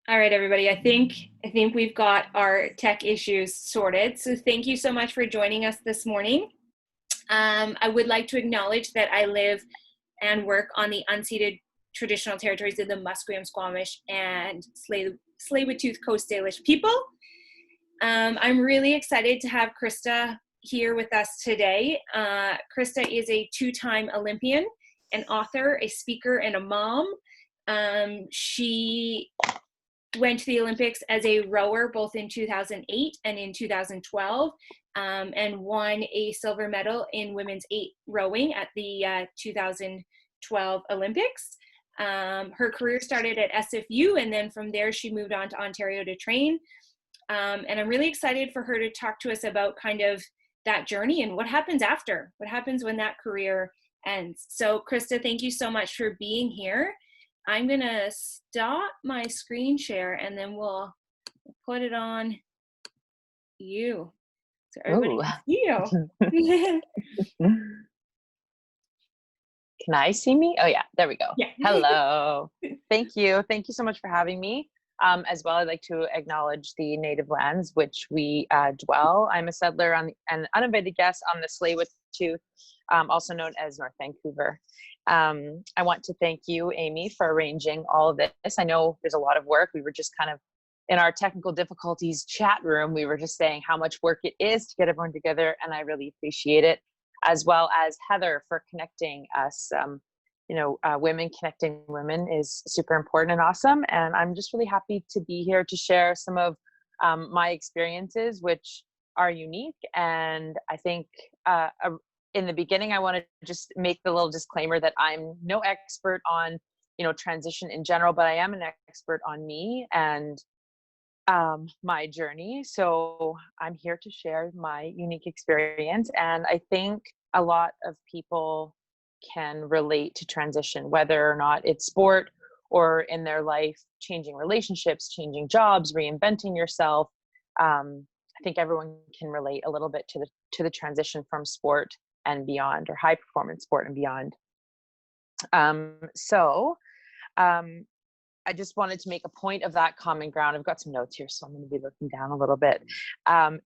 All right, everybody. I think we've got our tech issues sorted. So thank you so much for joining us this morning. I would like to acknowledge that I live and work on the unceded traditional territories of the Musqueam, Squamish, and Tsleil-Waututh Coast Salish people. I'm really excited to have Krista here with us today. Krista is a two-time Olympian, an author, a speaker, and a mom. She went to the Olympics as a rower both in 2008 and in 2012, and won a silver medal in women's 8 rowing at the 2012 Olympics. Her career started at SFU, and then from there she moved on to Ontario to train. And I'm really excited for her to talk to us about kind of that journey and what happens after, what happens when that career ends. So Krista, thank you so much for being here. I'm gonna stop my screen share and then we'll put it on you so everybody Ooh. can see you. Can I see me? Oh yeah, there we go. Yeah. Hello. Thank you. Thank you so much for having me. As well, I'd like to acknowledge the native lands which we dwell. I'm a settler and uninvited guest on the Tsleil-Waututh, also known as North Vancouver. I want to thank you, Amy, for arranging all of this. I know there's a lot of work. We were just kind of in our technical difficulties chat room. We were just saying how much work it is to get everyone together, and I really appreciate it. As well as Heather for connecting us. Women connecting women is super important and awesome. And I'm just really happy to be here to share some of my experiences, which are unique. And I think in the beginning, I want to just make the little disclaimer that I'm no expert on, transition in general, but I am an expert on me and my journey. So I'm here to share my unique experience. And I think a lot of people can relate to transition, whether or not it's sport or in their life, changing relationships, changing jobs, reinventing yourself. I think everyone can relate a little bit to the transition from sport and beyond, or high performance sport and beyond. I just wanted to make a point of that common ground. I've got some notes here, so I'm going to be looking down a little bit.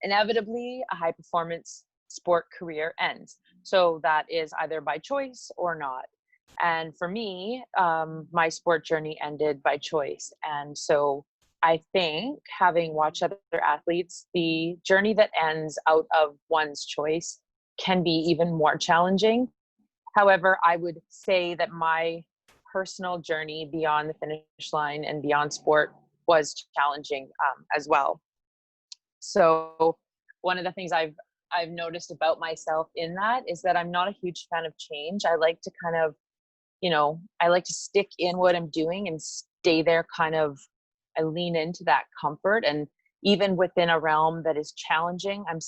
Inevitably, a high performance sport career ends. So that is either by choice or not. And for me, my sport journey ended by choice. And so I think, having watched other athletes, the journey that ends out of one's choice can be even more challenging. However, I would say that my personal journey beyond the finish line and beyond sport was challenging as well. So one of the things I've noticed about myself in that is that I'm not a huge fan of change. I like to kind of, I like to stick in what I'm doing and stay there. I lean into that comfort, and even within a realm that is challenging, I'm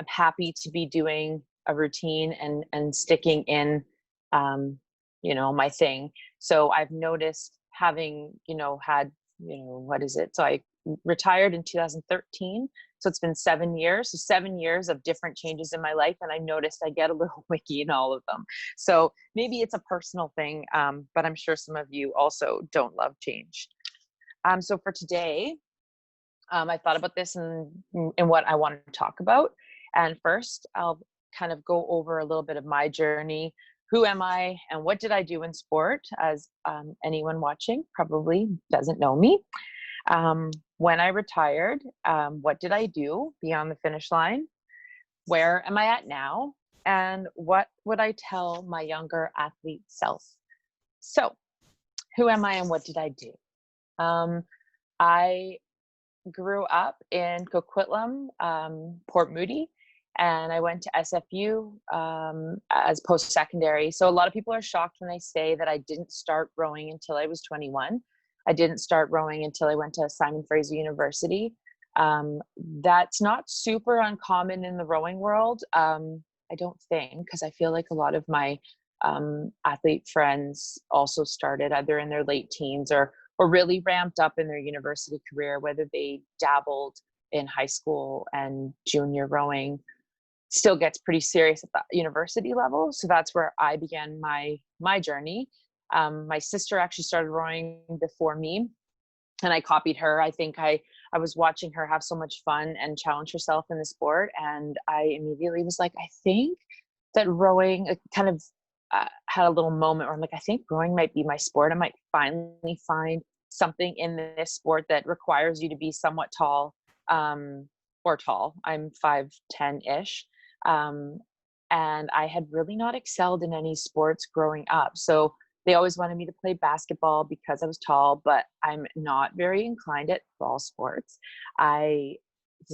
happy to be doing a routine and sticking in my thing. So I've noticed, having had what is it, so I retired in 2013, so it's been 7 years, so 7 years of different changes in my life, and I noticed I get a little wiki in all of them. So maybe it's a personal thing, but I'm sure some of you also don't love change. So for today, I thought about this and what I wanted to talk about. And first, I'll kind of go over a little bit of my journey. Who am I and what did I do in sport? As anyone watching probably doesn't know me. When I retired, what did I do beyond the finish line? Where am I at now? And what would I tell my younger athlete self? So, who am I and what did I do? I grew up in Coquitlam, Port Moody, and I went to SFU as post-secondary. So a lot of people are shocked when I say that I didn't start rowing until I was 21. I didn't start rowing until I went to Simon Fraser University. That's not super uncommon in the rowing world, I don't think, because I feel like a lot of my athlete friends also started either in their late teens or really ramped up in their university career, whether they dabbled in high school and junior rowing. Still gets pretty serious at the university level. So that's where I began my journey. My sister actually started rowing before me. and I copied her. I think I was watching her have so much fun and challenge herself in the sport. And I immediately was like, I think that rowing kind of had a little moment where I'm like, I think rowing might be my sport. I might finally find something in this sport that requires you to be somewhat tall, or tall. I'm 5'10" ish. Um, and I had really not excelled in any sports growing up. So they always wanted me to play basketball because I was tall, but I'm not very inclined at ball sports. I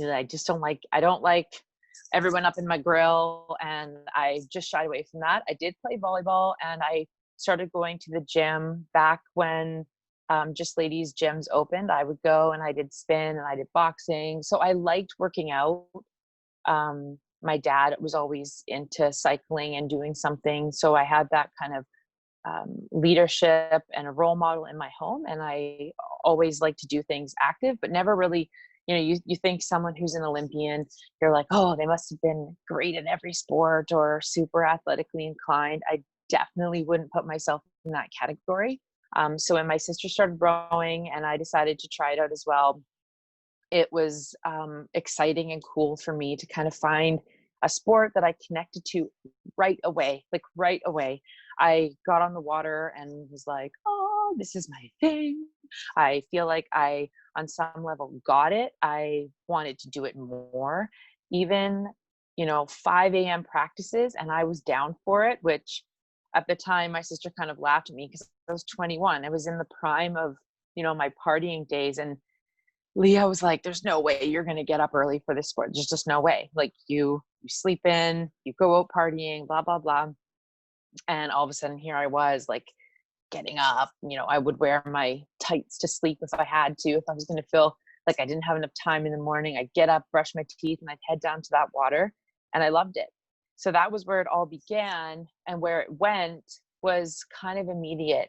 I just I don't like everyone up in my grill, and I just shied away from that. I did play volleyball, and I started going to the gym back when just ladies gyms opened. I would go and I did spin and I did boxing. So I liked working out. My dad was always into cycling and doing something. So I had that kind of leadership and a role model in my home. And I always like to do things active, but never really, you think someone who's an Olympian, you're like, oh, they must have been great in every sport or super athletically inclined. I definitely wouldn't put myself in that category. So when my sister started rowing and I decided to try it out as well, it was exciting and cool for me to kind of find a sport that I connected to right away. Like right away, I got on the water and was like, oh, this is my thing. I feel like I, on some level, got it. I wanted to do it more. Even, 5 a.m. practices, and I was down for it, which at the time my sister kind of laughed at me because I was 21. I was in the prime of, my partying days. And Leah was like, there's no way you're going to get up early for this sport. There's just no way. Like you sleep in, you go out partying, blah, blah, blah. And all of a sudden here I was like getting up, I would wear my tights to sleep if I had to, if I was going to feel like I didn't have enough time in the morning. I'd get up, brush my teeth, and I'd head down to that water. And I loved it. So that was where it all began. And where it went was kind of immediate.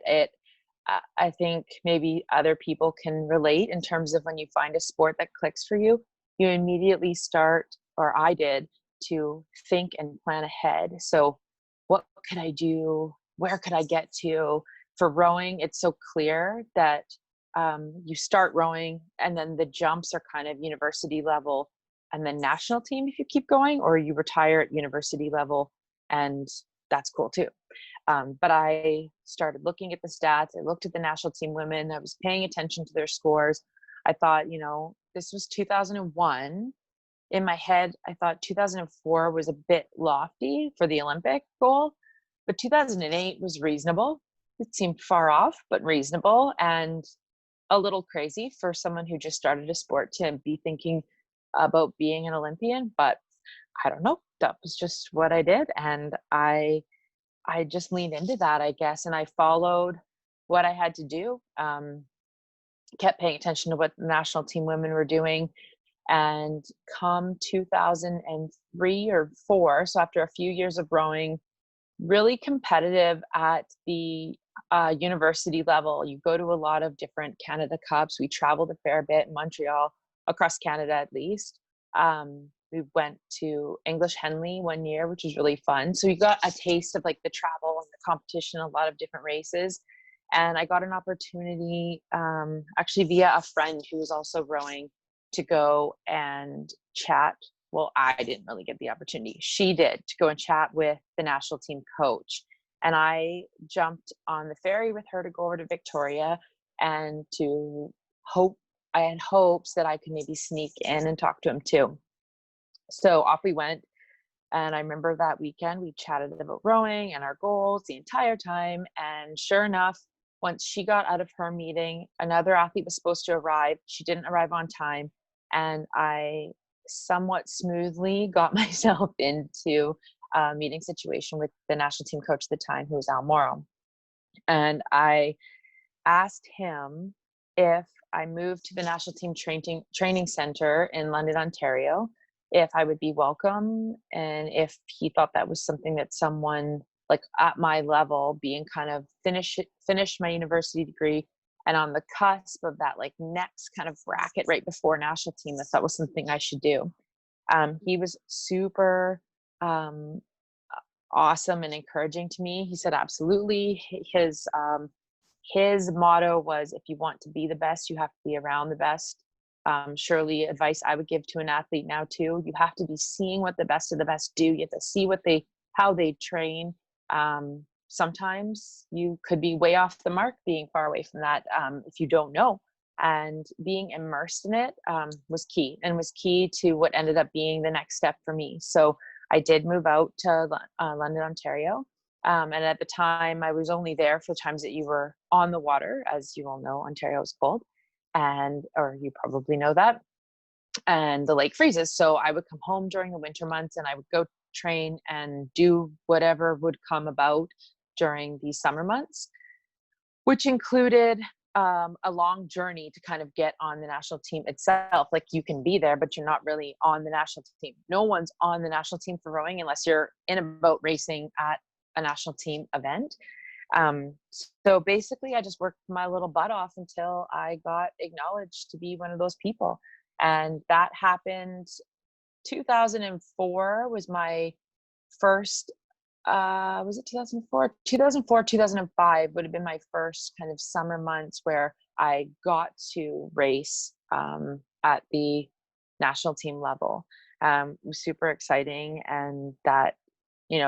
I think maybe other people can relate in terms of when you find a sport that clicks for you, you immediately start, or I did, to think and plan ahead. So what could I do? Where could I get to? For rowing, it's so clear that you start rowing and then the jumps are kind of university level and then national team if you keep going, or you retire at university level, and that's cool too. But I started looking at the stats. I looked at the national team women. I was paying attention to their scores. I thought, this was 2001. In my head, I thought 2004 was a bit lofty for the Olympic goal, but 2008 was reasonable. It seemed far off, but reasonable, and a little crazy for someone who just started a sport to be thinking about being an Olympian. But I don't know. That was just what I did. And I just leaned into that, I guess. And I followed what I had to do, kept paying attention to what the national team women were doing. And come 2003 or 4, so after a few years of rowing, really competitive at the university level. You go to a lot of different Canada Cups. We traveled a fair bit in Montreal, across Canada at least. We went to English Henley one year, which was really fun. So you got a taste of like the travel and the competition, a lot of different races. And I got an opportunity, actually via a friend who was also rowing, to go and chat. Well, I didn't really get the opportunity. She did, to go and chat with the national team coach. And I jumped on the ferry with her to go over to Victoria and I had hopes that I could maybe sneak in and talk to him too. So off we went. And I remember that weekend we chatted about rowing and our goals the entire time. And sure enough, once she got out of her meeting, another athlete was supposed to arrive. She didn't arrive on time. And I somewhat smoothly got myself into a meeting situation with the national team coach at the time, who was Al Morrow. And I asked him if I moved to the national team training center in London, Ontario, if I would be welcome, and if he thought that was something that someone like at my level, being kind of finished my university degree and on the cusp of that like next kind of bracket right before national team, that was something I should do. He was super awesome and encouraging to me. He said absolutely. His his motto was, if you want to be the best, you have to be around the best. Surely advice I would give to an athlete now too, you have to be seeing what the best of the best do. You have to see how they train. Sometimes you could be way off the mark being far away from that, if you don't know. And being immersed in it was key, and was key to what ended up being the next step for me. So I did move out to London, Ontario. And at the time, I was only there for the times that you were on the water. As you all know, Ontario is cold, or you probably know that. And the lake freezes. So I would come home during the winter months, and I would go train and do whatever would come about during the summer months, which included a long journey to kind of get on the national team itself. Like, you can be there, but you're not really on the national team. No one's on the national team for rowing unless you're in a boat racing at a national team event. So basically, I just worked my little butt off until I got acknowledged to be one of those people. And that happened 2004 was my first, was it 2004? 2005 would have been my first kind of summer months where I got to race at the national team level. It was super exciting, and that,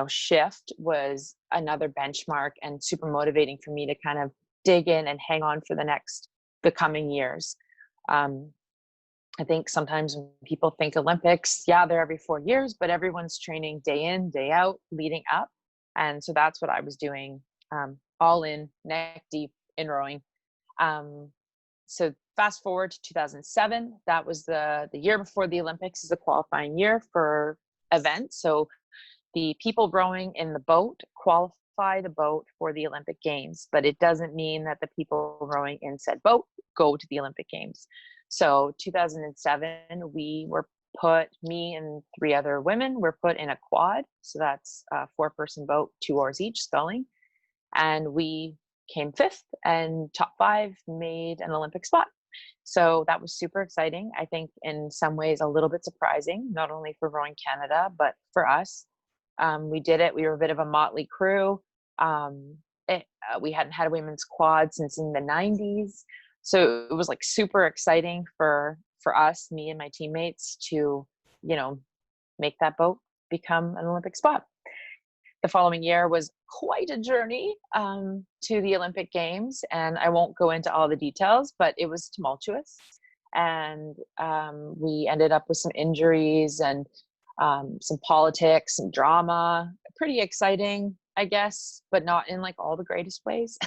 shift was another benchmark and super motivating for me to kind of dig in and hang on for the coming years. I think sometimes when people think Olympics, yeah, they're every 4 years, but everyone's training day in, day out, leading up. And so that's what I was doing, all in, neck deep in rowing. So fast forward to 2007, that was the year before the Olympics, is a qualifying year for events. So the people rowing in the boat qualify the boat for the Olympic Games, but it doesn't mean that the people rowing in said boat go to the Olympic Games. So 2007, me and 3 other women were put in a quad. So that's a 4-person boat, 2 oars each, sculling. And we came 5th, and top 5 made an Olympic spot. So that was super exciting. I think in some ways a little bit surprising, not only for Rowing Canada, but for us. We did it. We were a bit of a motley crew. We hadn't had a women's quad since in the 90s. So it was like super exciting for us, me and my teammates, to, make that boat become an Olympic spot. The following year was quite a journey to the Olympic Games, and I won't go into all the details, but it was tumultuous. And we ended up with some injuries and some politics and drama. Pretty exciting, I guess, but not in like all the greatest ways.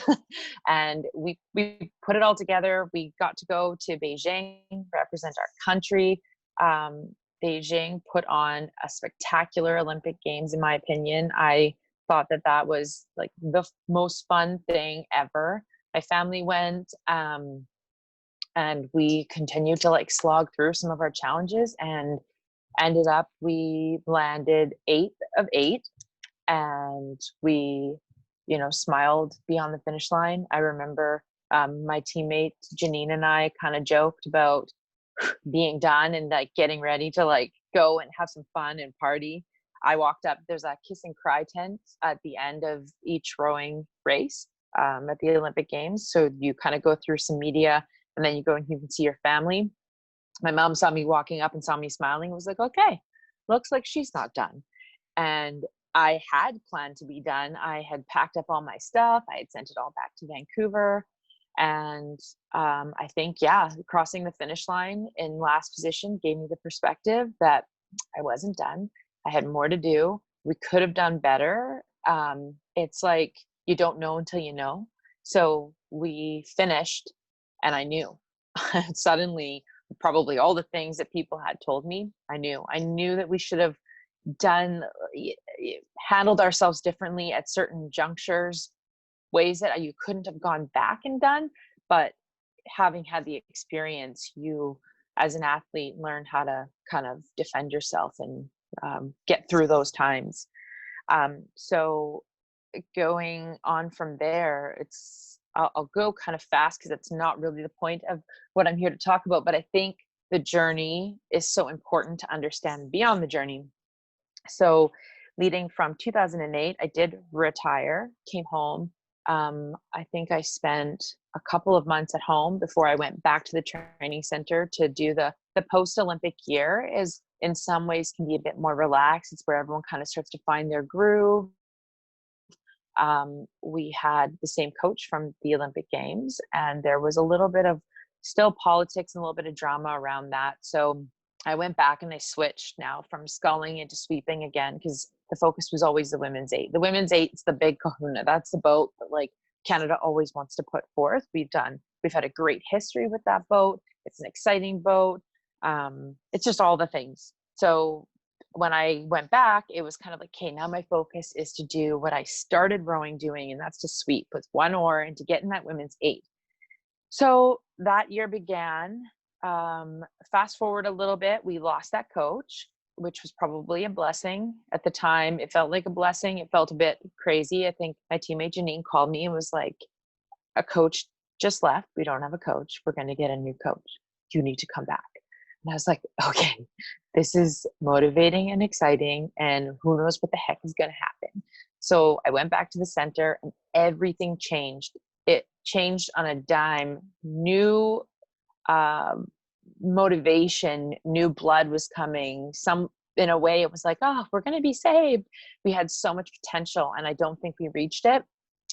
And we put it all together. We got to go to Beijing, represent our country. Beijing put on a spectacular Olympic Games, in my opinion. I thought that was like the most fun thing ever. My family went, and we continued to like slog through some of our challenges, and ended up, we landed 8th of 8, and we, smiled beyond the finish line. I remember my teammate Janine and I kind of joked about being done and like getting ready to like go and have some fun and party. I walked up, there's a kiss and cry tent at the end of each rowing race at the Olympic Games. So you kind of go through some media, and then you go and you can see your family. My mom saw me walking up and saw me smiling, and was like, okay, looks like she's not done. And I had planned to be done. I had packed up all my stuff. I had sent it all back to Vancouver. And I think, crossing the finish line in last position gave me the perspective that I wasn't done. I had more to do. We could have done better. It's like, you don't know until you know. So we finished, and I knew. Suddenly, probably all the things that people had told me, I knew that we should have handled ourselves differently at certain junctures, ways that you couldn't have gone back and done. But having had the experience, you as an athlete learn how to kind of defend yourself and get through those times. So going on from there, I'll go kind of fast because it's not really the point of what I'm here to talk about, but I think the journey is so important to understand beyond the journey. So leading from 2008, I did retire, came home, I think I spent a couple of months at home before I went back to the training center to do the post-Olympic year. Is in some ways can be a bit more relaxed. It's where everyone kind of starts to find their groove. We had the same coach from the Olympic Games, and there was a little bit of still politics and a little bit of drama around that. So I went back and I switched now from sculling into sweeping again, because the focus was always the women's eight. The women's eight is the big kahuna. That's the boat that like Canada always wants to put forth. We've had a great history with that boat. It's an exciting boat. It's just all the things. So when I went back, it was kind of like, okay, now my focus is to do what I started rowing doing, and that's to sweep with one oar and to get in that women's eight. So that year began. Fast forward a little bit, we lost that coach, which was probably a blessing. At the time, it felt like a blessing. It felt a bit crazy. I think my teammate Janine called me and was like, a coach just left. We don't have a coach. We're going to get a new coach. You need to come back. And I was like, okay, this is motivating and exciting, and who knows what the heck is going to happen. So I went back to the center and everything changed. It changed on a dime. New motivation, new blood was coming. In a way, it was like, oh, we're going to be saved. We had so much potential, and I don't think we reached it.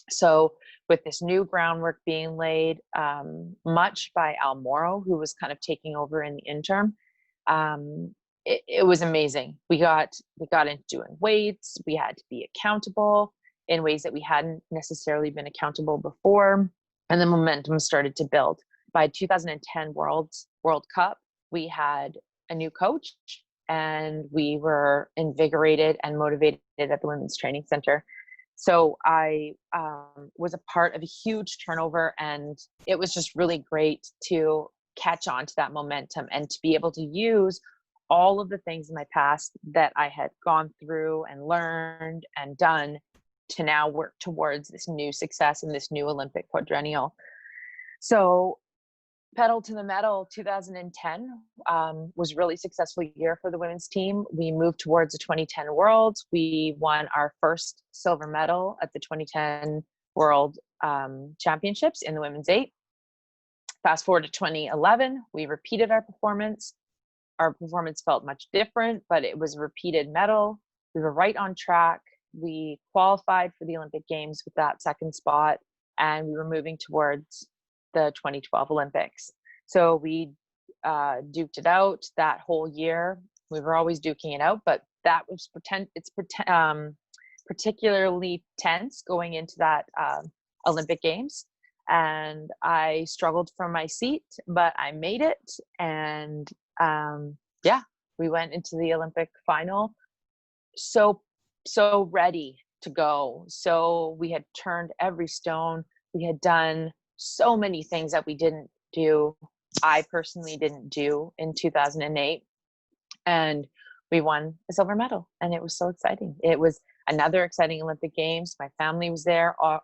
So with this new groundwork being laid, much by Al Morrow, who was kind of taking over in the interim, it was amazing. We got into doing weights. We had to be accountable in ways that we hadn't necessarily been accountable before. And the momentum started to build. By 2010 World Cup, we had a new coach, and we were invigorated and motivated at the Women's Training Center. So I was a part of a huge turnover, and it was just really great to catch on to that momentum and to be able to use all of the things in my past that I had gone through and learned and done to now work towards this new success in this new Olympic quadrennial. So pedal to the metal, 2010 was a really successful year for the women's team. We moved towards the 2010 Worlds. We won our first silver medal at the 2010 World Championships in the women's eight. Fast forward to 2011, we repeated our performance. Our performance felt much different, but it was a repeated medal. We were right on track. We qualified for the Olympic Games with that second spot, and we were moving towards the 2012 Olympics. So we duked it out that whole year. We were always duking it out, but that was particularly tense going into that Olympic Games. And I struggled from my seat, but I made it. And we went into the Olympic final so ready to go. So we had turned every stone. We had done so many things that we didn't do. I personally didn't do in 2008. And we won a silver medal, and it was so exciting. It was another exciting Olympic Games. My family was there. All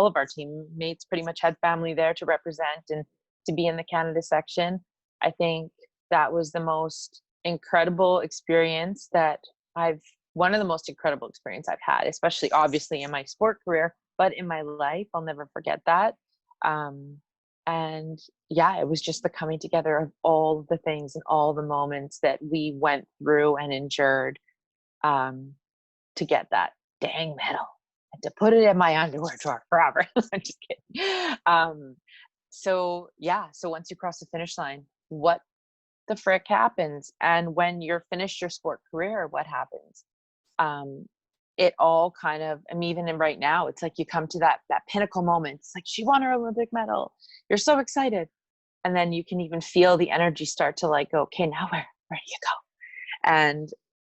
of our teammates pretty much had family there to represent and to be in the Canada section. I think that was the most incredible experience one of the most incredible experience I've had, especially obviously in my sport career, but in my life. I'll never forget that. And yeah, it was just the coming together of all the things and all the moments that we went through and endured to get that dang medal and to put it in my underwear drawer forever. I'm just kidding. So once you cross the finish line, what the frick happens? And when you're finished your sport career, what happens? It all kind of, I mean, even in right now, it's like you come to that pinnacle moment. It's like, she won her Olympic medal. You're so excited. And then you can even feel the energy start to like, okay, now where do you go? And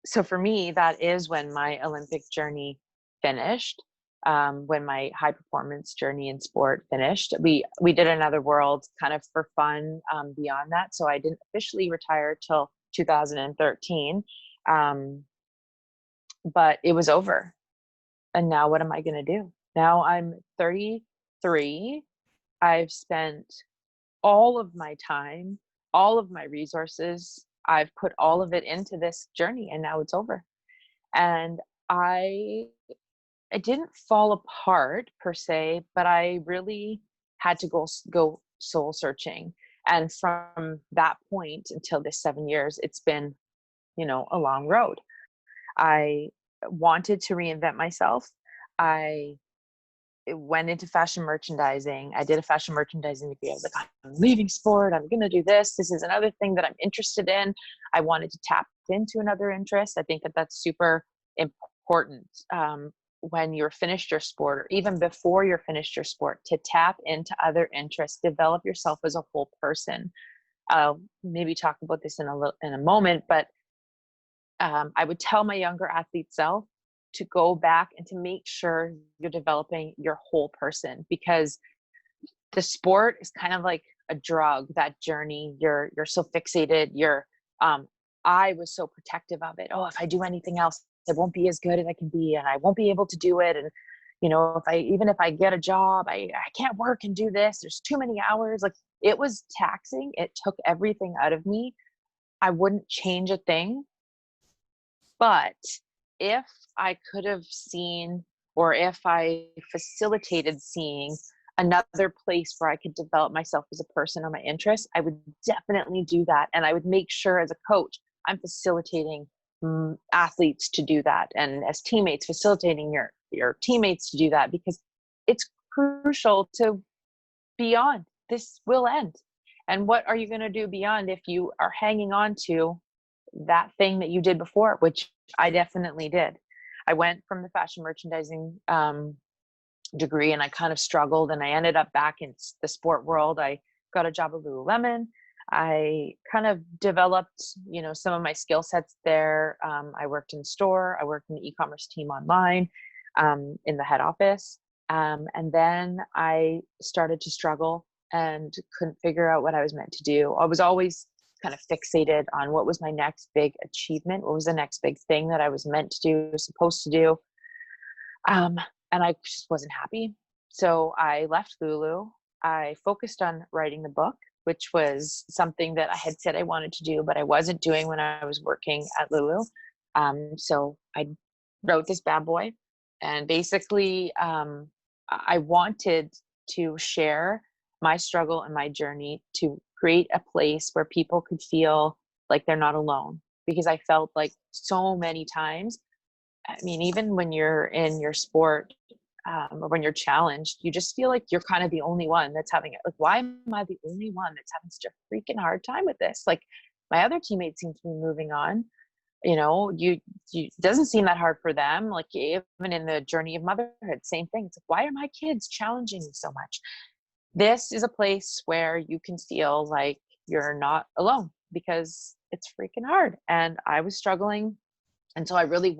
so for me, that is when my Olympic journey finished. When my high performance journey in sport finished, we did another world kind of for fun beyond that. So I didn't officially retire till 2013. But it was over. And now what am I going to do? Now I'm 33. I've spent all of my time, all of my resources. I've put all of it into this journey, and now it's over. And I it didn't fall apart per se, but I really had to go soul searching. And from that point until this 7 years, it's been, a long road. I wanted to reinvent myself. I went into fashion merchandising. I did a fashion merchandising degree. I was like, I'm leaving sport. I'm going to do this. This is another thing that I'm interested in. I wanted to tap into another interest. I think that that's super important when you're finished your sport, or even before you're finished your sport, to tap into other interests, develop yourself as a whole person. I'll maybe talk about this in a moment, but I would tell my younger athlete self to go back and to make sure you're developing your whole person, because the sport is kind of like a drug. That journey, you're so fixated. I was so protective of it. Oh, if I do anything else, it won't be as good as I can be, and I won't be able to do it. And if I get a job, I can't work and do this. There's too many hours. Like, it was taxing. It took everything out of me. I wouldn't change a thing. But if I could have seen, or if I facilitated seeing another place where I could develop myself as a person or my interests, I would definitely do that. And I would make sure as a coach, I'm facilitating athletes to do that. And as teammates, facilitating your teammates to do that, because it's crucial to beyond. This will end. And what are you going to do beyond if you are hanging on to that thing that you did before, which I definitely did. I went from the fashion merchandising degree, and I kind of struggled, and I ended up back in the sport world. I got a job at Laumann. I kind of developed, some of my skill sets there. I worked in store. I worked in the e-commerce team online, in the head office. And then I started to struggle and couldn't figure out what I was meant to do. I was always kind of fixated on what was my next big achievement, what was the next big thing that I was meant to do, supposed to do. And I just wasn't happy. So I left Lulu. I focused on writing the book, which was something that I had said I wanted to do, but I wasn't doing when I was working at Lulu. So I wrote this bad boy, and basically I wanted to share my struggle and my journey to create a place where people could feel like they're not alone. Because I felt like so many times, I mean, even when you're in your sport, or when you're challenged, you just feel like you're kind of the only one that's having it. Like, why am I the only one that's having such a freaking hard time with this? Like, my other teammates seem to be moving on. You it doesn't seem that hard for them. Like, even in the journey of motherhood, same thing. It's like, why are my kids challenging me so much? This is a place where you can feel like you're not alone, because it's freaking hard. And I was struggling. And so I really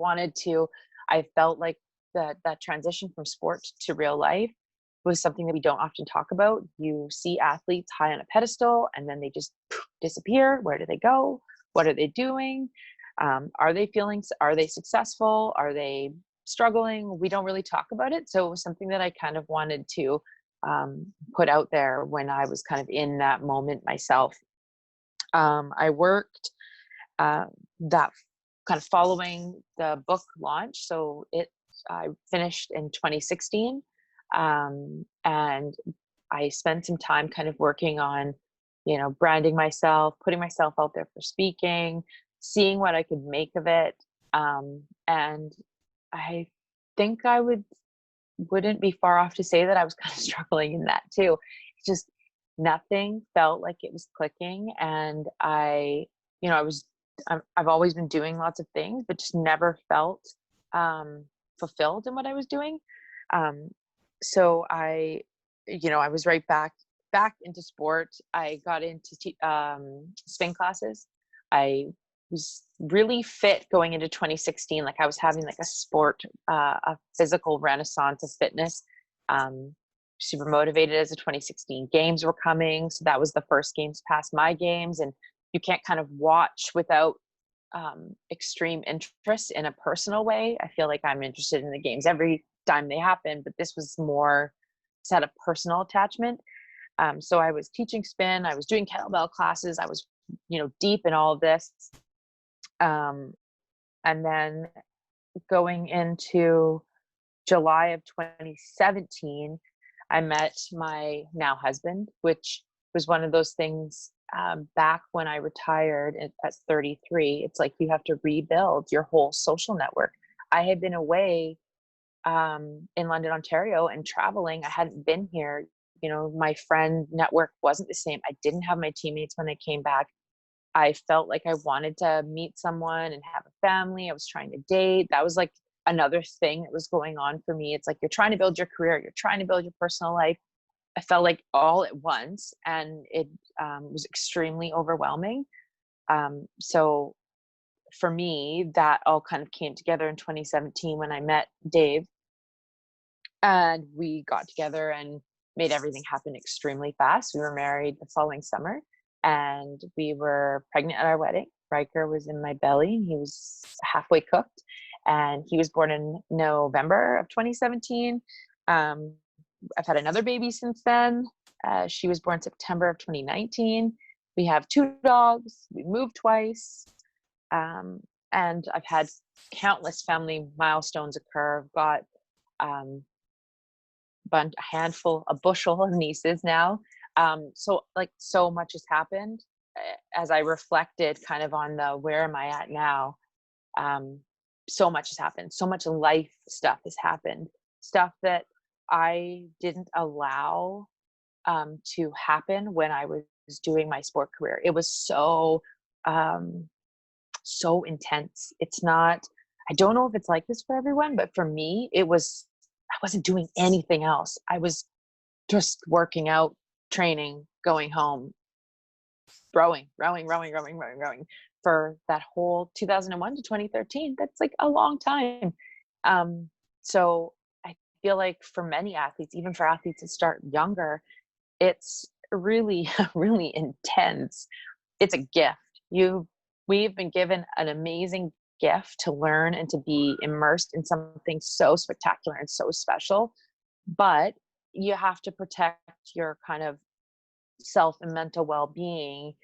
I felt like that transition from sport to real life was something that we don't often talk about. You see athletes high on a pedestal, and then they just disappear. Where do they go? What are they doing? Are they successful? Are they struggling? We don't really talk about it. So it was something that I kind of wanted to put out there when I was kind of in that moment myself. I worked that kind of following the book launch. So I finished in 2016. And I spent some time kind of working on, branding myself, putting myself out there for speaking, seeing what I could make of it. And I think I wouldn't be far off to say that I was kind of struggling in that too. Just nothing felt like it was clicking. And I've always been doing lots of things, but just never felt fulfilled in what I was doing. So I was right back into sport. I got into spin classes. I was really fit going into 2016. Like, I was having like a physical renaissance of fitness. Super motivated as the 2016 games were coming. So that was the first games past my games. And you can't kind of watch without extreme interest in a personal way. I feel like I'm interested in the games every time they happen, but this was more set of personal attachment. So I was teaching spin, I was doing kettlebell classes, I was, deep in all of this. And then going into July of 2017, I met my now husband, which was one of those things, back when I retired at 33. It's like you have to rebuild your whole social network. I had been away in London, Ontario, and traveling. I hadn't been here. You know, my friend network wasn't the same. I didn't have my teammates when I came back. I felt like I wanted to meet someone and have a family. I was trying to date. That was like another thing that was going on for me. It's like you're trying to build your career, you're trying to build your personal life. I felt like all at once, and it was extremely overwhelming. So for me, that all kind of came together in 2017 when I met Dave, and we got together and made everything happen extremely fast. We were married the following summer, and we were pregnant at our wedding. Riker was in my belly, and he was halfway cooked, and he was born in November of 2017. I've had another baby since then. She was born September of 2019. We have 2 dogs. We moved twice. And I've had countless family milestones occur. I've got a bushel of nieces now. So like so much has happened. As I reflected kind of on the where am I at now, so much has happened. So much life stuff has happened. Stuff that I didn't allow to happen when I was doing my sport career. It was so intense. It's not, I don't know if it's like this for everyone, but for me, I wasn't doing anything else. I was just working out, training, going home, rowing for that whole 2001 to 2013. That's like a long time. So I feel like for many athletes, even for athletes that start younger, it's really, really intense. It's a gift. We've been given an amazing gift to learn and to be immersed in something so spectacular and so special, but you have to protect your kind of self and mental well-being,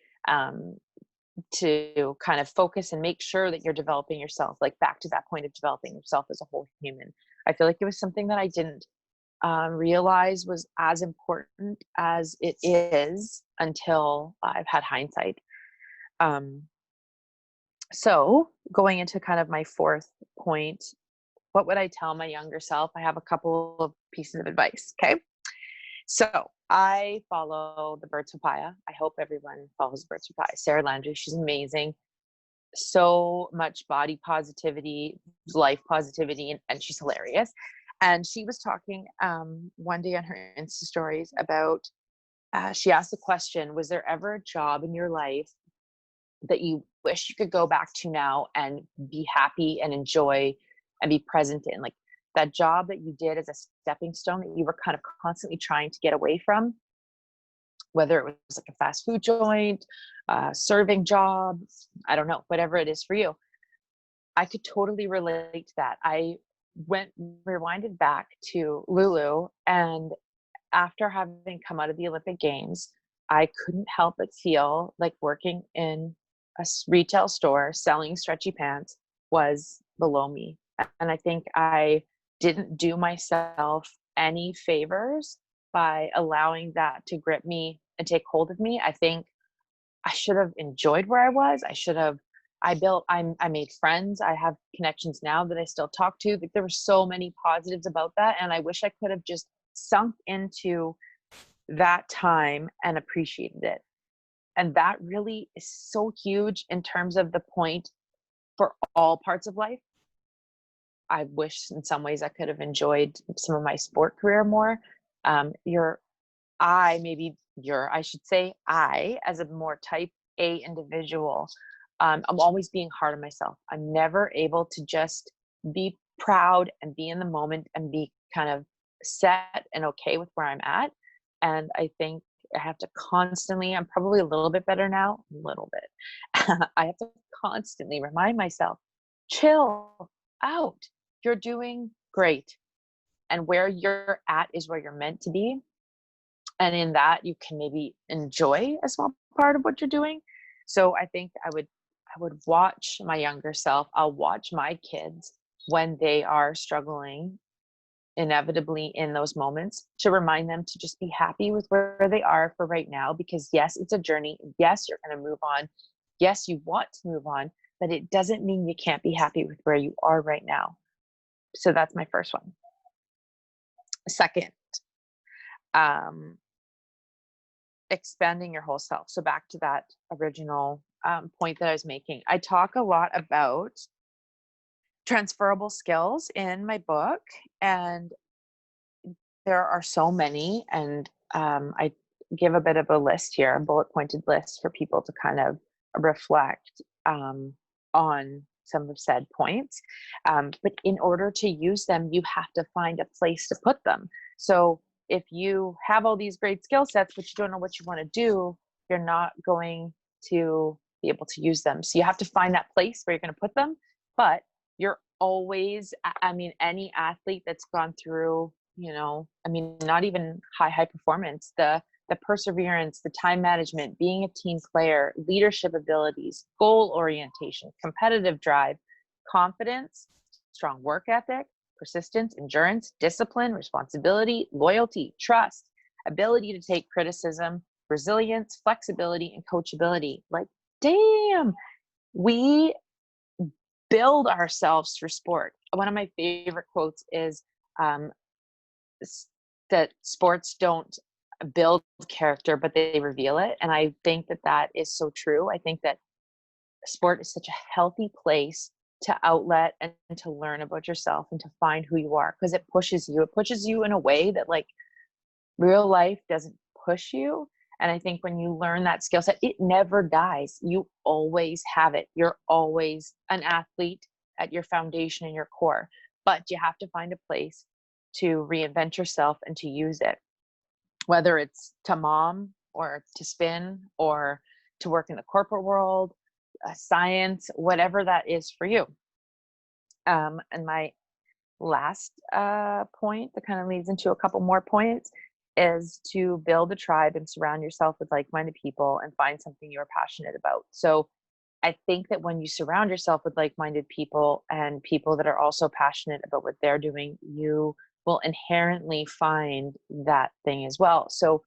to kind of focus and make sure that you're developing yourself, like back to that point of developing yourself as a whole human. I feel like it was something that I didn't realize was as important as it is until I've had hindsight. So going into kind of my 4th point, what would I tell my younger self? I have a couple of pieces of advice. Okay. So I follow the Birds Papaya. I hope everyone follows the Birds Papaya. Sarah Landry, she's amazing. So much body positivity, life positivity, and she's hilarious. And she was talking one day on her Insta stories about, she asked the question, was there ever a job in your life that you wish you could go back to now and be happy and enjoy and be present in? Like that job that you did as a stepping stone that you were kind of constantly trying to get away from, whether it was like a fast food joint, serving job, I don't know, whatever it is for you. I could totally relate to that. I rewinded back to Lulu, and after having come out of the Olympic Games, I couldn't help but feel like working in a retail store selling stretchy pants was below me. And I think I didn't do myself any favors by allowing that to grip me and take hold of me. I think I should have enjoyed where I was. I made friends. I have connections now that I still talk to. Like, there were so many positives about that. And I wish I could have just sunk into that time and appreciated it. And that really is so huge in terms of the point for all parts of life. I wish in some ways I could have enjoyed some of my sport career more. I should say I, as a more type A individual, I'm always being hard on myself. I'm never able to just be proud and be in the moment and be kind of set and okay with where I'm at. And I think I have to constantly, I'm probably a little bit better now, a little bit. I have to constantly remind myself, chill out. You're doing great. And where you're at is where you're meant to be. And in that, you can maybe enjoy a small part of what you're doing. So I think I would watch my younger self. I'll watch my kids when they are struggling inevitably in those moments, to remind them to just be happy with where they are for right now, because yes, it's a journey. Yes, you're going to move on. Yes, you want to move on, but it doesn't mean you can't be happy with where you are right now. So that's my first one. Second, expanding your whole self. So back to that original point that I was making. I talk a lot about transferable skills in my book, and there are so many. And I give a bit of a list here, a bullet pointed list for people to kind of reflect on some of said points. But in order to use them, you have to find a place to put them. So if you have all these great skill sets, but you don't know what you want to do, you're not going to be able to use them. So you have to find that place where you're going to put them. But you're always, I mean, any athlete that's gone through, not even high performance, the perseverance, the time management, being a team player, leadership abilities, goal orientation, competitive drive, confidence, strong work ethic, persistence, endurance, discipline, responsibility, loyalty, trust, ability to take criticism, resilience, flexibility, and coachability. Like, damn, we build ourselves through sport. One of my favorite quotes is that sports don't build character, but they reveal it. And I think that that is so true. I think that sport is such a healthy place to outlet and to learn about yourself and to find who you are, because it pushes you in a way that like real life doesn't push you. And I think when you learn that skill set, it never dies. You always have it. You're always an athlete at your foundation and your core, but you have to find a place to reinvent yourself and to use it, whether it's to mom or to spin or to work in the corporate world, science, whatever that is for you. And my last point that kind of leads into a couple more points is to build a tribe and surround yourself with like-minded people and find something you're passionate about. So I think that when you surround yourself with like-minded people and people that are also passionate about what they're doing, you will inherently find that thing as well. So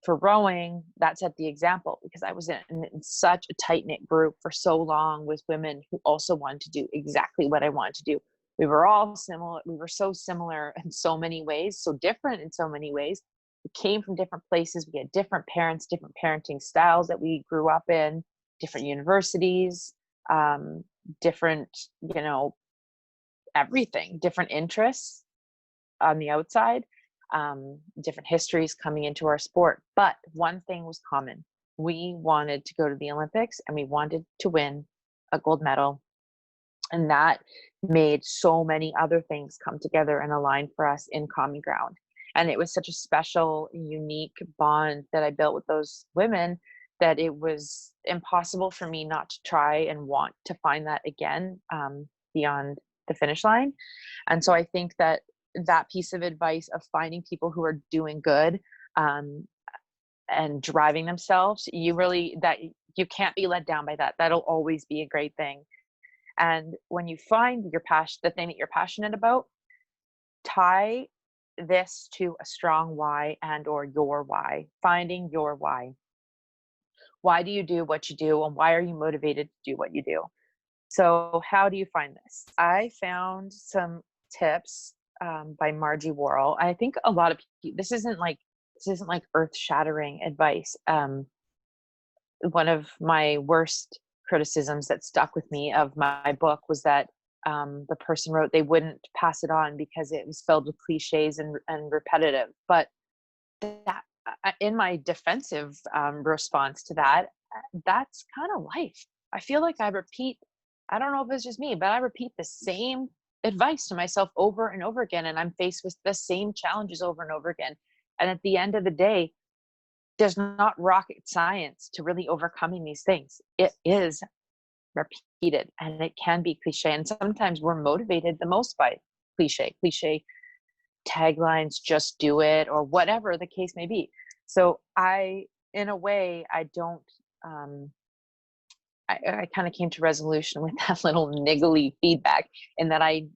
for rowing, that set the example, because I was in such a tight-knit group for so long with women who also wanted to do exactly what I wanted to do. We were all similar. We were so similar in so many ways, so different in so many ways. We came from different places. We had different parents, different parenting styles that we grew up in, different universities, different, everything, different interests on the outside, different histories coming into our sport. But one thing was common. We wanted to go to the Olympics and we wanted to win a gold medal. And that made so many other things come together and align for us in common ground. And it was such a special, unique bond that I built with those women that it was impossible for me not to try and want to find that again beyond the finish line. And so I think that that piece of advice of finding people who are doing good and driving themselves, you can't be let down by that. That'll always be a great thing. And when you find the thing that you're passionate about, tie this to a strong why and or your why. Finding your why. Why do you do what you do, and why are you motivated to do what you do? So how do you find this? I found some tips by Margie Worrell. I think a lot of people, this isn't like earth-shattering advice. One of my worst criticisms that stuck with me of my book was that the person wrote they wouldn't pass it on because it was filled with cliches and repetitive. But that, in my defensive response to that, that's kind of life. I feel like I don't know if it's just me, but I repeat the same advice to myself over and over again, and I'm faced with the same challenges over and over again. And at the end of the day, there's not rocket science to really overcoming these things. It is repeated, and it can be cliche, and sometimes we're motivated the most by cliche taglines, just do it, or whatever the case may be. So I don't I kind of came to resolution with that little niggly feedback, in that I'm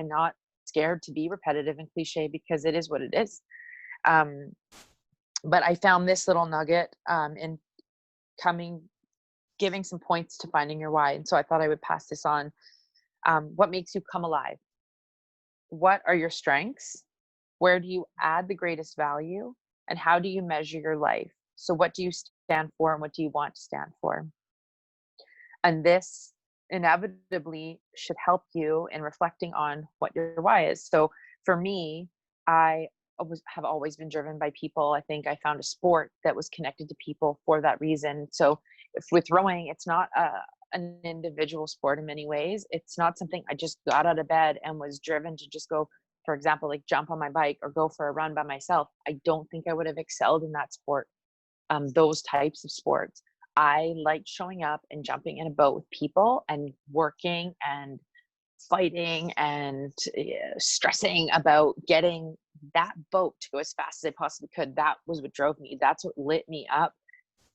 not scared to be repetitive and cliche because it is what it is. But I found this little nugget in giving some points to finding your why. And so I thought I would pass this on. What makes you come alive? What are your strengths? Where do you add the greatest value? And how do you measure your life? So what do you stand for and what do you want to stand for? And this inevitably should help you in reflecting on what your why is. So for me, I have always been driven by people. I think I found a sport that was connected to people for that reason. So if with rowing, it's not an individual sport in many ways. It's not something I just got out of bed and was driven to just go, for example, like jump on my bike or go for a run by myself. I don't think I would have excelled in that sport, those types of sports. I liked showing up and jumping in a boat with people and working and fighting and stressing about getting that boat to go as fast as I possibly could. That was what drove me. That's what lit me up.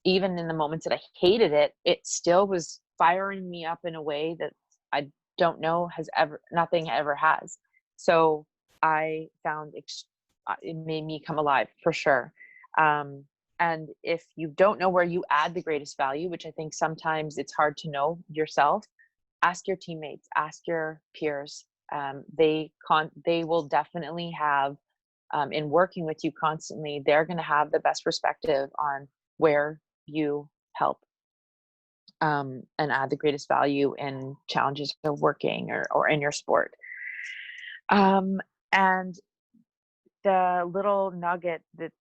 Even in the moments that I hated it, it still was firing me up in a way that I don't know nothing ever has. So I found it made me come alive for sure. And if you don't know where you add the greatest value, which I think sometimes it's hard to know yourself, ask your teammates, ask your peers. They will definitely have, in working with you constantly, they're going to have the best perspective on where you help and add the greatest value in challenges of working or in your sport. And the little nugget that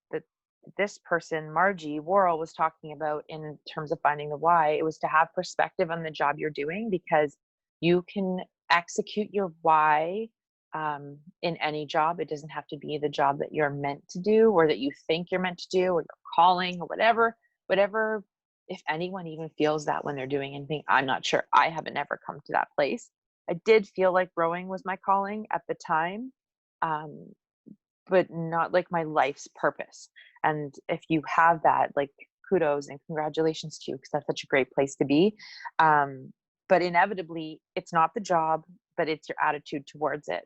this person, Margie Worrell, was talking about in terms of finding the why, it was to have perspective on the job you're doing, because you can execute your why in any job. It doesn't have to be the job that you're meant to do or that you think you're meant to do or your calling or whatever, if anyone even feels that when they're doing anything. I'm not sure. I haven't ever come to that place. I did feel like rowing was my calling at the time, but not like my life's purpose. And if you have that, like, kudos and congratulations to you, because that's such a great place to be. But inevitably, it's not the job, but it's your attitude towards it.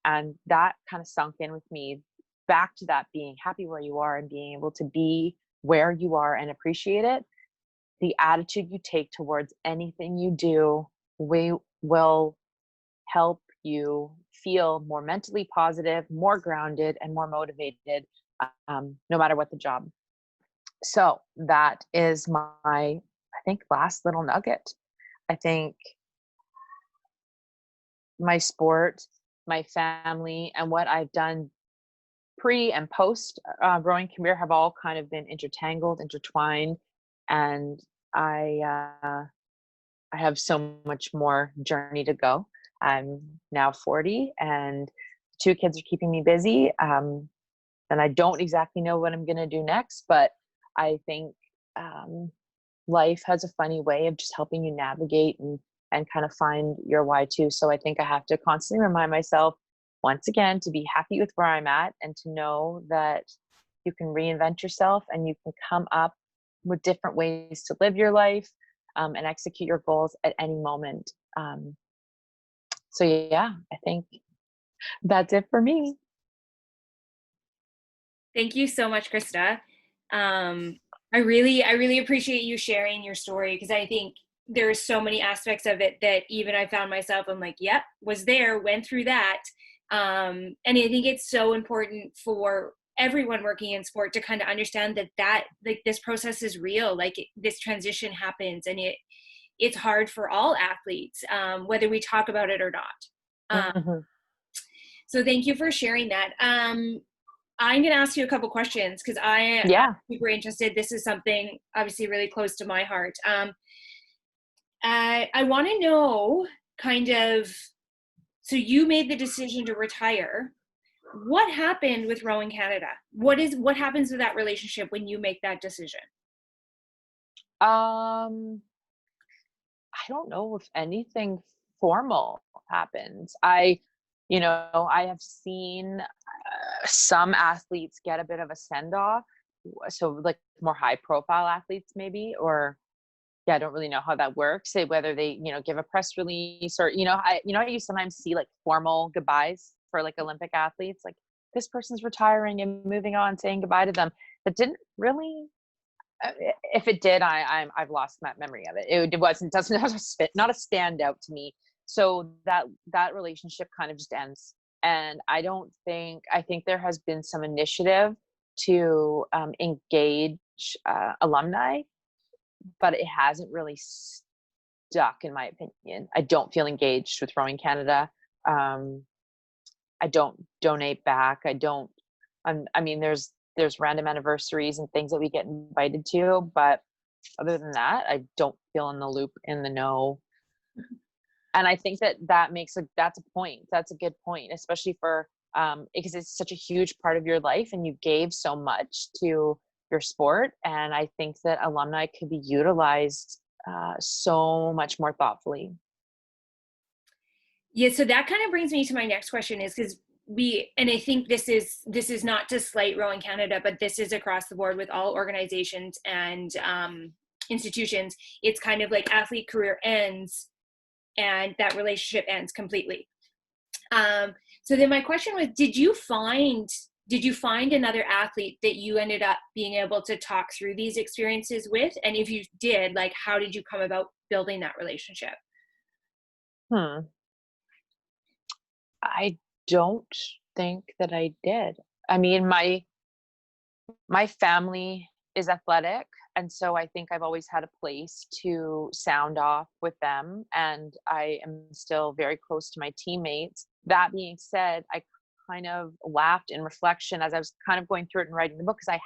And that kind of sunk in with me, back to that being happy where you are and being able to be where you are and appreciate it. The attitude you take towards anything you do will help you feel more mentally positive, more grounded, and more motivated, no matter what the job. So that is my, I think, last little nugget. I think my sport, my family, and what I've done pre and post rowing career have all kind of been intertwined, and I have so much more journey to go. I'm now 40 and 2 kids are keeping me busy. And I don't exactly know what I'm going to do next, but I think life has a funny way of just helping you navigate and kind of find your why too. So I think I have to constantly remind myself, once again, to be happy with where I'm at and to know that you can reinvent yourself and you can come up with different ways to live your life and execute your goals at any moment. So yeah, I think that's it for me. Thank you so much, Krista. I really appreciate you sharing your story, because I think there's so many aspects of it that even I found myself, I'm like, yep, was there, went through that. And I think it's so important for everyone working in sport to kind of understand that like this process is real, like this transition happens, and it's hard for all athletes, whether we talk about it or not. So thank you for sharing that. I'm going to ask you a couple questions because I'm super interested. This is something obviously really close to my heart. I want to know kind of, so you made the decision to retire. What happened with Rowing Canada? What happens with that relationship when you make that decision? I don't know if anything formal happens. I have seen some athletes get a bit of a send off. So like more high profile athletes maybe, or I don't really know how that works. Say whether they, give a press release or, you sometimes see like formal goodbyes for like Olympic athletes, like this person's retiring and moving on, saying goodbye to them. That didn't really, if it did, I've lost that memory of it. Doesn't have not a standout to me. So that relationship kind of just ends. And I think there has been some initiative to engage alumni, but it hasn't really stuck, in my opinion. I don't feel engaged with Rowing Canada. I don't donate back. I mean, there's random anniversaries and things that we get invited to, but other than that, I don't feel in the loop, in the know. And I think that's a point. That's a good point, especially for, because it's such a huge part of your life and you gave so much to your sport. And I think that alumni could be utilized so much more thoughtfully. Yeah, so that kind of brings me to my next question, is because and I think this is not to slight Rowing Canada, but this is across the board with all organizations and institutions. It's kind of like athlete career ends and that relationship ends completely. So then my question was, did you find another athlete that you ended up being able to talk through these experiences with? And if you did, like, how did you come about building that relationship? I don't think that I did. I mean, my family is athletic, and so I think I've always had a place to sound off with them, and I am still very close to my teammates. That being said, I kind of laughed in reflection as I was kind of going through it and writing the book, because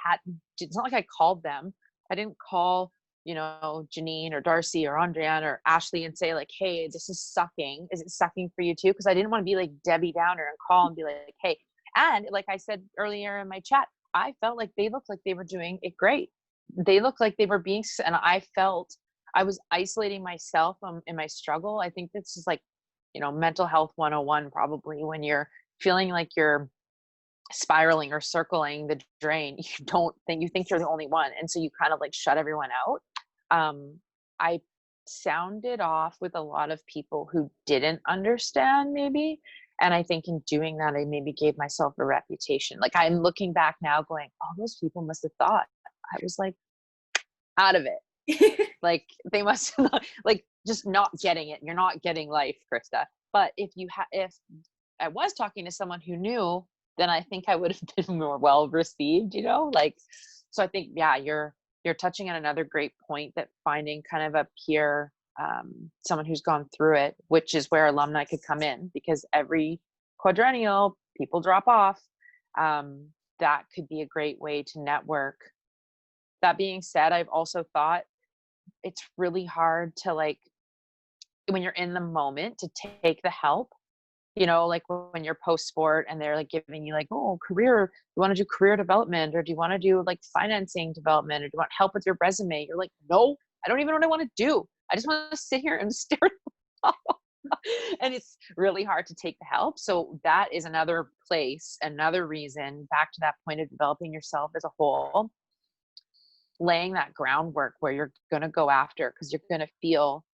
it's not like I called them. I didn't call, Janine or Darcy or Andriane or Ashley and say like, hey, this is sucking. Is it sucking for you too? Because I didn't want to be like Debbie Downer and call and be like, hey. And like I said earlier in my chat, I felt like they looked like they were doing it great. They looked like they were and I felt I was isolating myself in my struggle. I think this is like, mental health 101, probably, when you're feeling like you're spiraling or circling the drain. You think you're the only one. And so you kind of like shut everyone out. I sounded off with a lot of people who didn't understand, maybe. And I think in doing that, I maybe gave myself a reputation. Like, I'm looking back now going, oh, those people must have thought I was like out of it. Like, they must have like just not getting it. You're not getting life, Krista. But if I was talking to someone who knew, then I think I would have been more well received, like, so I think, yeah, you're touching on another great point, that finding kind of a peer, someone who's gone through it, which is where alumni could come in, because every quadrennial people drop off. That could be a great way to network. That being said, I've also thought it's really hard to, like, when you're in the moment, to take the help, like when you're post sport and they're like giving you like, oh, career, you want to do career development, or do you want to do like financing development, or do you want help with your resume? You're like, no, I don't even know what I want to do. I just want to sit here and stare at the wall. And it's really hard to take the help. So that is another place, another reason, back to that point of developing yourself as a whole, laying that groundwork where you're going to go after, because you're going to feel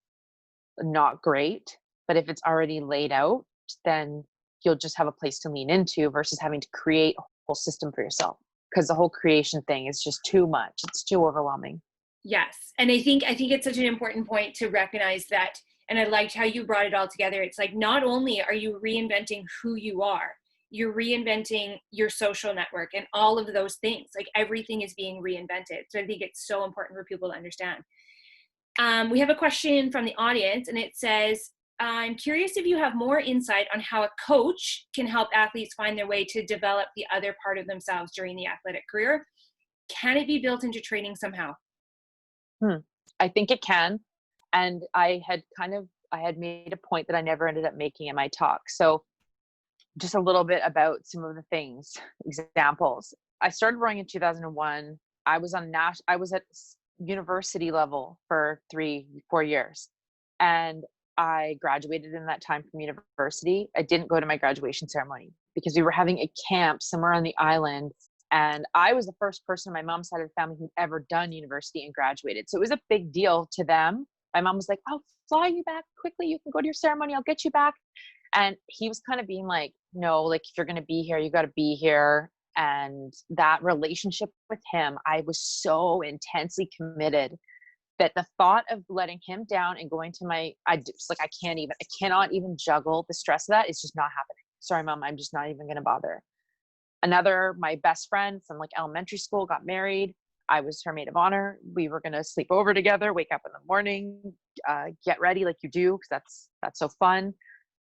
not great. But if it's already laid out, then you'll just have a place to lean into, versus having to create a whole system for yourself, because the whole creation thing is just too much. It's too overwhelming. Yes. And I think it's such an important point to recognize that. And I liked how you brought it all together. It's like, not only are you reinventing who you are, you're reinventing your social network and all of those things. Like, everything is being reinvented. So I think it's so important for people to understand. We have a question from the audience, and it says, I'm curious if you have more insight on how a coach can help athletes find their way to develop the other part of themselves during the athletic career. Can it be built into training somehow? I think it can. And I had made a point that I never ended up making in my talk. So just a little bit about some of the things, examples. I started rowing in 2001. I was at university level for 3-4 years. And I graduated in that time from university. I didn't go to my graduation ceremony because we were having a camp somewhere on the island. And I was the first person on my mom's side of the family who'd ever done university and graduated. So it was a big deal to them. My mom was like, I'll fly you back quickly. You can go to your ceremony. I'll get you back. And he was kind of being like, no, like if you're going to be here, you got to be here. And that relationship with him, I was so intensely committed that the thought of letting him down and going to I just like, I cannot even juggle the stress of that. It's just not happening. Sorry, mom, I'm just not even going to bother. My best friend from like elementary school got married. I was her maid of honor. We were going to sleep over together, wake up in the morning, get ready like you do, because that's so fun.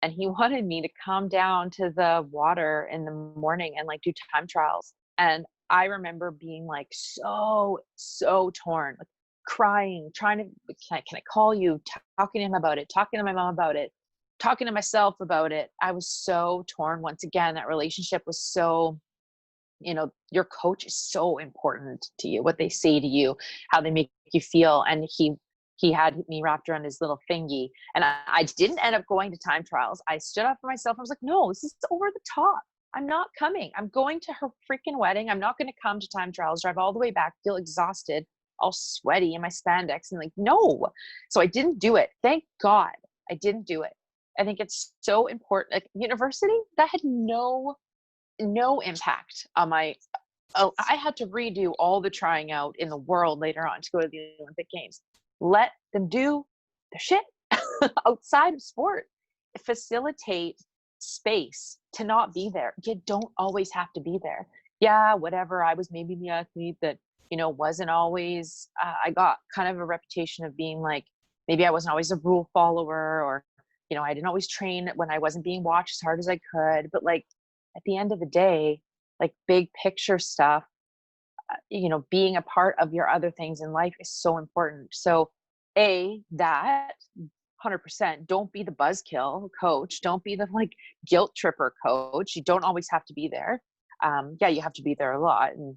And he wanted me to come down to the water in the morning and like do time trials. And I remember being like so torn, like crying, trying to, can I call you, talking to him about it, talking to my mom about it, talking to myself about it. I was so torn. Once again, that relationship was so, your coach is so important to you, what they say to you, how they make you feel. And he had me wrapped around his little thingy. And I didn't end up going to time trials. I stood up for myself. I was like, no, this is over the top. I'm not coming. I'm going to her freaking wedding. I'm not going to come to time trials, drive all the way back, feel exhausted, all sweaty in my spandex. And like, no. So I didn't do it. Thank God I didn't do it. I think it's so important. Like university, that had no impact on I had to redo all the trying out in the world later on to go to the Olympic Games. Let them do their shit outside of sport. Facilitate space to not be there. You don't always have to be there. Yeah, whatever. I was maybe the athlete that, wasn't always, I got kind of a reputation of being like, maybe I wasn't always a rule follower, or, I didn't always train when I wasn't being watched as hard as I could. But like, at the end of the day, like big picture stuff, being a part of your other things in life is so important. So that 100%, don't be the buzzkill coach. Don't be the like guilt tripper coach. You don't always have to be there. You have to be there a lot. And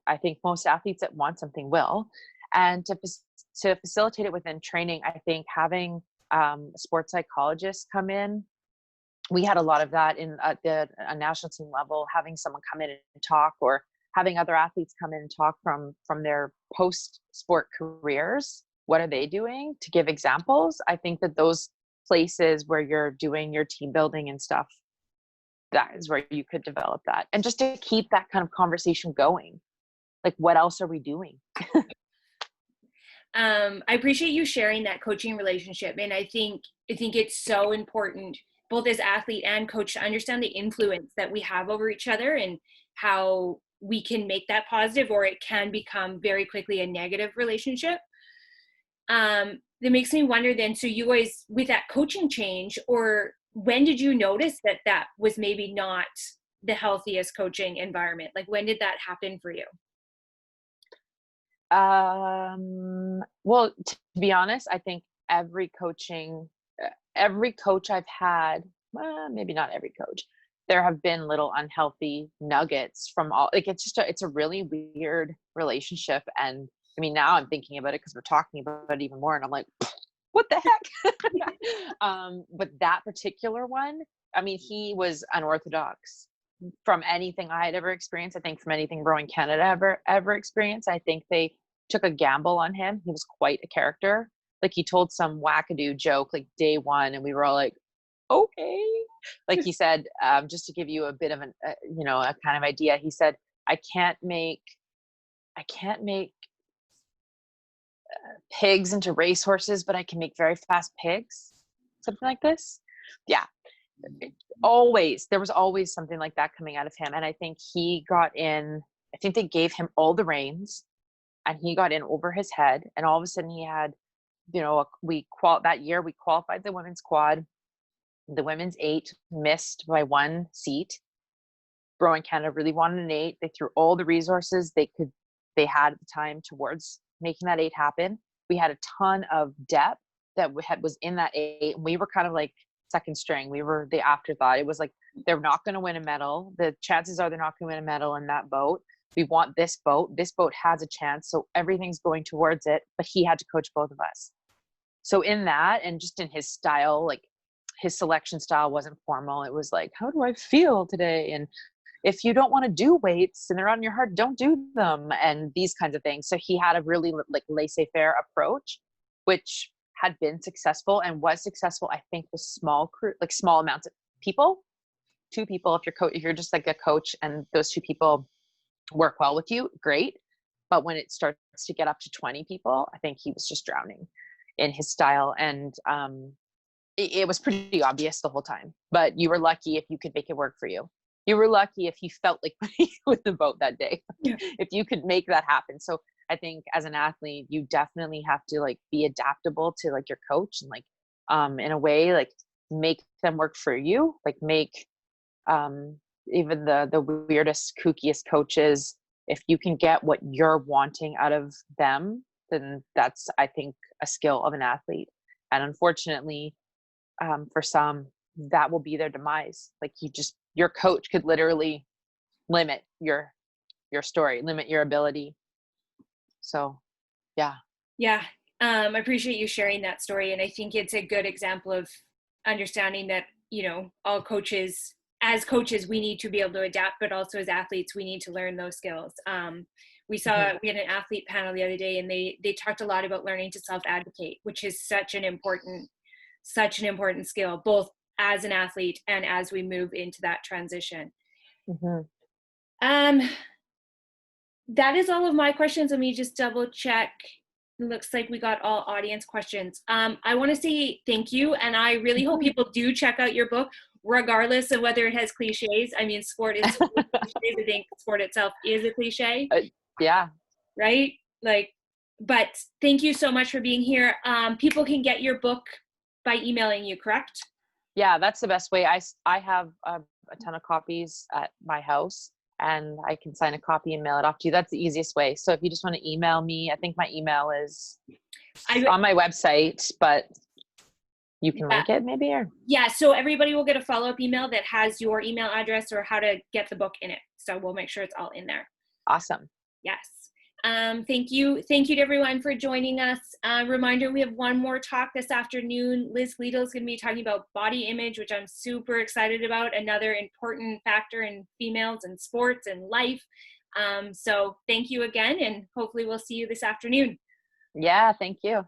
I think most athletes that want something will. And to facilitate it within training, I think having sports psychologists come in, we had a lot of that at the national team level, having someone come in and talk, or having other athletes come in and talk from their post-sport careers. What are they doing to give examples? I think that those places where you're doing your team building and stuff, that is where you could develop that. And just to keep that kind of conversation going, like what else are we doing? I appreciate you sharing that coaching relationship. And I think it's so important, both as athlete and coach, to understand the influence that we have over each other and how we can make that positive, or it can become very quickly a negative relationship. That makes me wonder then, so you guys, with that coaching change, or when did you notice that was maybe not the healthiest coaching environment? Like, when did that happen for you? Well, to be honest, I think every coach I've had, maybe not every coach, there have been little unhealthy nuggets from all, like, it's a really weird relationship. And I mean, now I'm thinking about it because we're talking about it even more, and I'm like, what the heck? But that particular one, I mean, he was unorthodox from anything I had ever experienced. I think from anything Rowing Canada ever experienced. I think they took a gamble on him. He was quite a character. Like, he told some wackadoo joke like day one, and we were all like, okay. Like he said, just to give you a bit of a kind of idea, he said, I can't make pigs into racehorses, but I can make very fast pigs. Something like this. Yeah. There was always something like that coming out of him. And I think he got in, I think they gave him all the reins, and he got in over his head. And all of a sudden he had, that year we qualified the women's quad. The women's 8 missed by 1 seat. Rowing Canada really wanted an 8. They threw all the resources they had at the time towards making that 8 happen. We had a ton of depth that was in that 8. And we were kind of like second string. We were the afterthought. It was like, they're not going to win a medal. The chances are they're not going to win a medal in that boat. We want this boat. This boat has a chance. So everything's going towards it. But he had to coach both of us. So in that, and just in his style, like, his selection style wasn't formal. It was like, how do I feel today? And if you don't want to do weights and they're on your heart, don't do them, and these kinds of things. So he had a really like laissez-faire approach, which had been successful and was successful, I think, with small amounts of people. two people, if you're just like a coach and those two people work well with you, great. But when it starts to get up to 20 people, I think he was just drowning in his style. And it was pretty obvious the whole time, but you were lucky if you could make it work for you. You were lucky if you felt like putting you in the boat that day, Yeah. if you could make that happen. So I think as an athlete, you definitely have to like be adaptable to like your coach and like, in a way, like make them work for you, like make, even the weirdest, kookiest coaches, if you can get what you're wanting out of them, then that's, I think, a skill of an athlete. And unfortunately, for some, that will be their demise. Like your coach could literally limit your story, limit your ability. So, yeah. Yeah. I appreciate you sharing that story. And I think it's a good example of understanding that, all coaches, as coaches, we need to be able to adapt, but also as athletes, we need to learn those skills. We had an athlete panel the other day, and they talked a lot about learning to self-advocate, which is such an important skill, both as an athlete and as we move into that transition. That is all of my questions. Let me just double check. It looks like we got all audience questions. I want to say thank you, and I really hope people do check out your book, regardless of whether it has cliches. I mean, sport is cliches. I think sport itself is a cliche. Yeah. Right? But thank you so much for being here. People can get your book by emailing you, correct? Yeah, that's the best way. I have a ton of copies at my house, and I can sign a copy and mail it off to you. That's the easiest way. So if you just want to email me, I think my email is on my website, but you can link it maybe, or yeah. So everybody will get a follow-up email that has your email address or how to get the book in it. So we'll make sure it's all in there. Awesome. Yes. Thank you to everyone for joining us. Reminder, we have one more talk this afternoon. Liz Liedl is going to be talking about body image, which I'm super excited about, another important factor in females and sports and life. So thank you again, and hopefully we'll see you this afternoon. Yeah, thank you.